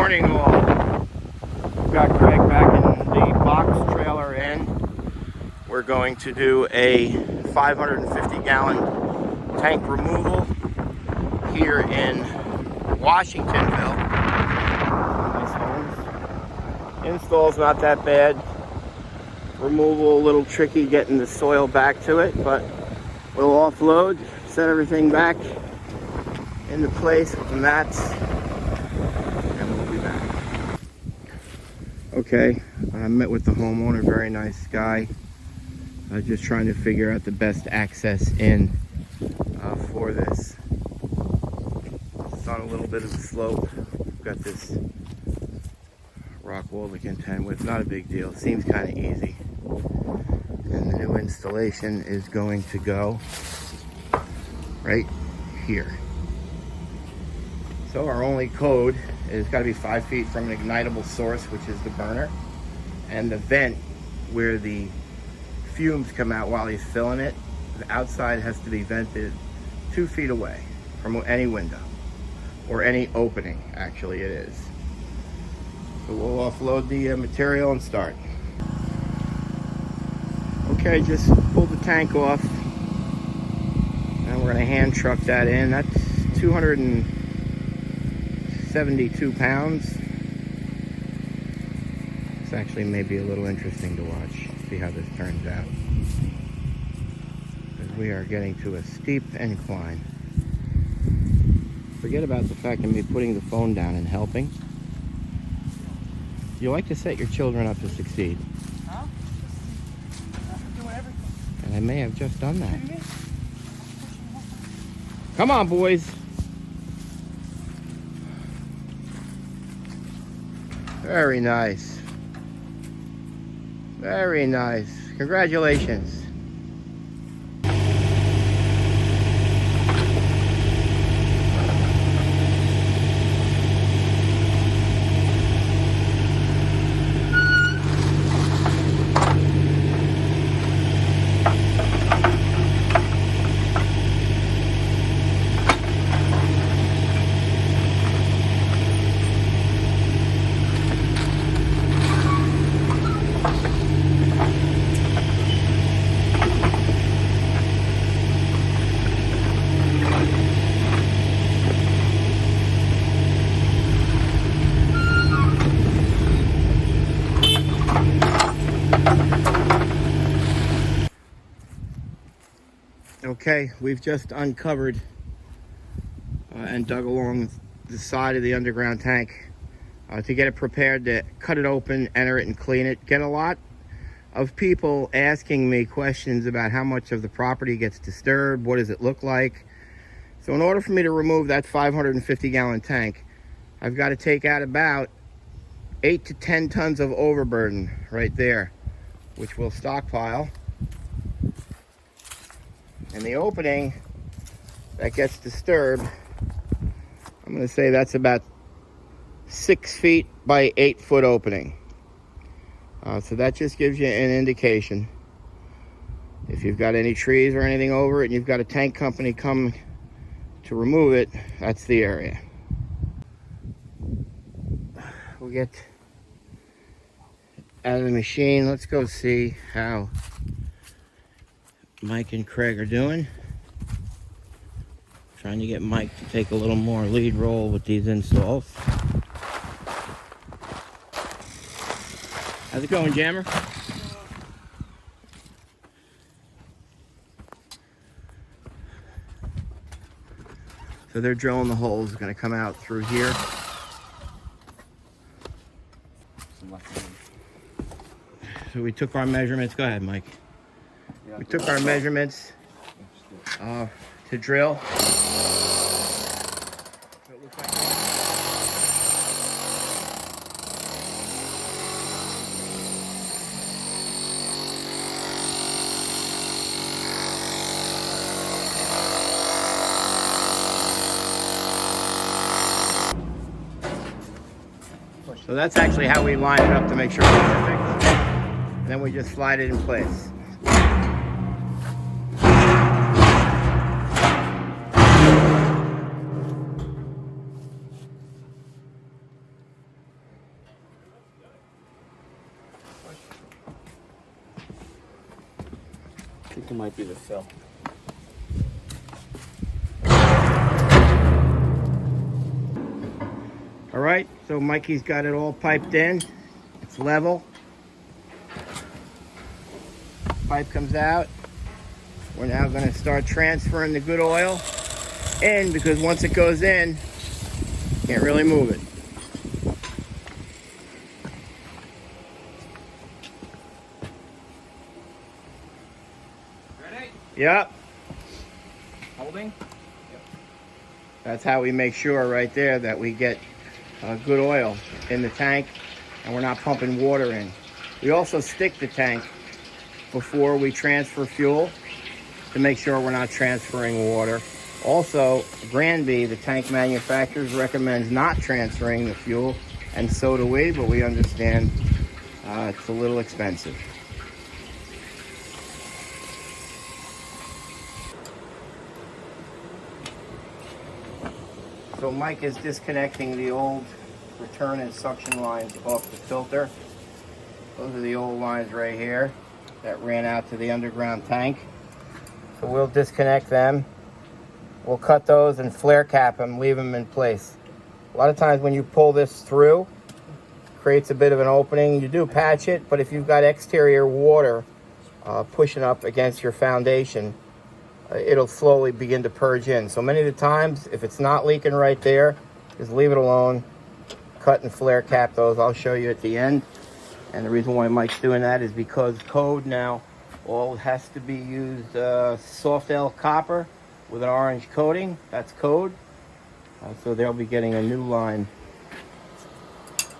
morning all. Got Craig back in the box trailer in. We're going to do a 550 gallon tank removal here in Washingtonville. Nice homes. Install's not that bad. Removal a little tricky getting the soil back to it, but we'll offload, set everything back into place with the mats, and we'll be back. Okay, I met with the homeowner, very nice guy. Just trying to figure out the best access in for this. It's on a little bit of a slope. We've got this rock wall to contend with. Not a big deal. Seems kind of easy. And the new installation is going to go right here. So our only code is got to be 5 feet from an ignitable source, which is the burner, and the vent where the fumes come out while he's filling it. The outside has to be vented 2 feet away from any window or any opening. Actually, it is. So we'll offload the material and start. Okay, just pull the tank off, and we're going to hand truck that in. That's 272 pounds. It's actually maybe a little interesting to watch, see how this turns out. Because we are getting to a steep incline. Forget about the fact of me putting the phone down and helping. You like to set your children up to succeed. Huh? Doing everything. And I may have just done that. Come on, boys. Very nice. Very nice. Congratulations. Okay, we've just uncovered and dug along the side of the underground tank to get it prepared to cut it open, enter it, and clean it. Get a lot of people asking me questions about how much of the property gets disturbed, what does it look like. So in order for me to remove that 550 gallon tank, I've got to take out about 8 to 10 tons of overburden right there, which we'll stockpile. And the opening that gets disturbed, I'm going to say that's about 6 feet by 8 foot opening. So that just gives you an indication. If you've got any trees or anything over it and you've got a tank company come to remove it, that's the area. We'll get out of the machine. Let's go see how Mike and Craig are doing. Trying to get Mike to take a little more lead role with these installs. How's it going, Jammer? So they're drilling the holes. Going to come out through here. So we took our measurements. Go ahead, Mike. We took our measurements to drill. So it looks like so that's actually how we line it up to make sure it's perfect. And then we just slide it in place. think it might be the fill. All right, so Mikey's got it all piped in. It's level. Pipe comes out. We're now going to start transferring the good oil in, because once it goes in, can't really move it. Ready? Yep. Holding? Yep. That's how we make sure right there that we get good oil in the tank and we're not pumping water in. We also stick the tank before we transfer fuel to make sure we're not transferring water. Also, Granby, the tank manufacturers, recommends not transferring the fuel, and so do we, but we understand it's a little expensive. So Mike is disconnecting the old return and suction lines off the filter. Those are the old lines right here that ran out to the underground tank. So we'll disconnect them. We'll cut those and flare cap them, leave them in place. A lot of times when you pull this through, it creates a bit of an opening. You do patch it, but if you've got exterior water pushing up against your foundation, it'll slowly begin to purge in. So many of the times, if it's not leaking right there, just leave it alone. Cut and flare cap those. I'll show you at the end. And the reason why Mike's doing that is because code now all has to be used soft L copper with an orange coating. That's code. So they'll be getting a new line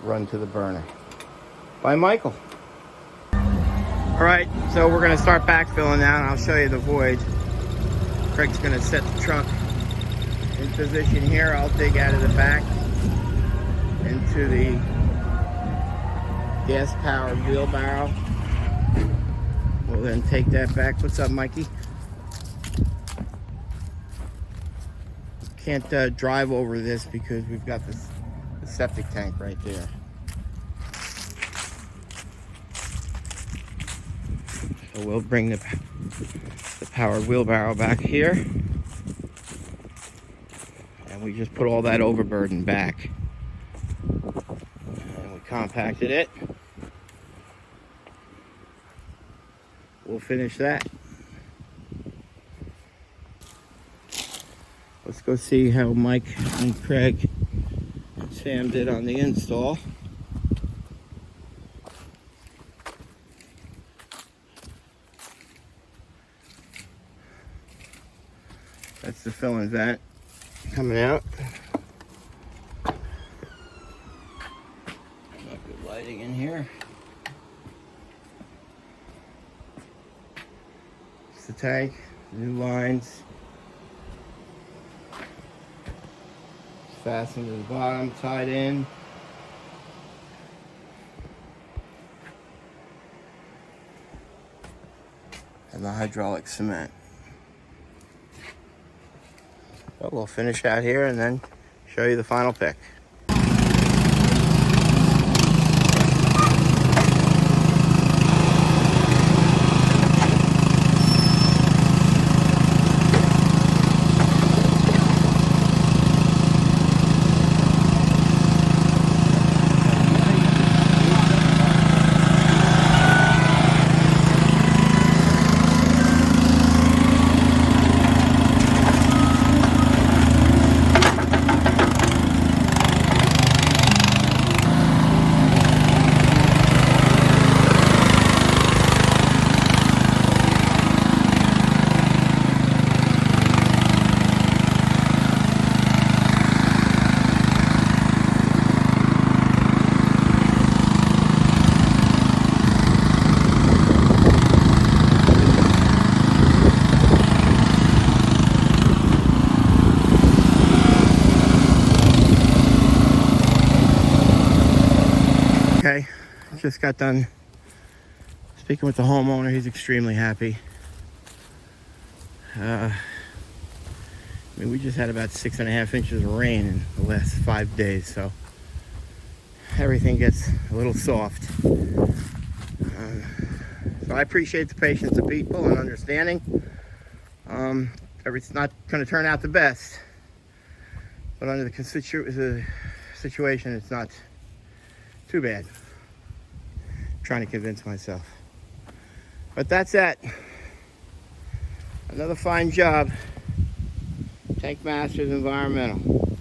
run to the burner by Michael. All right, so we're gonna start backfilling now, and I'll show you the void. Craig's gonna set the truck in position here. I'll dig out of the back into the gas-powered wheelbarrow. We'll then take that back. What's up, Mikey? Can't drive over this because we've got the septic tank right there. So we'll bring the powered wheelbarrow back here, and we just put all that overburden back, and we compacted it. We'll finish that. Let's go see how Mike and Craig and Sam did on the install. That's the filling vent coming out. Got good lighting in here. It's the tank, new lines. Fastened to the bottom, tied in. And the hydraulic cement. But we'll finish out here and then show you the final pick. Okay, just got done speaking with the homeowner. He's extremely happy. I mean, we just had about 6.5 inches of rain in the last 5 days, so everything gets a little soft. So So I appreciate the patience of people and understanding. It's not going to turn out the best, but under the situation, it's not too bad. I'm trying to convince myself. But that's it. Another fine job. Tank Masters Environmental.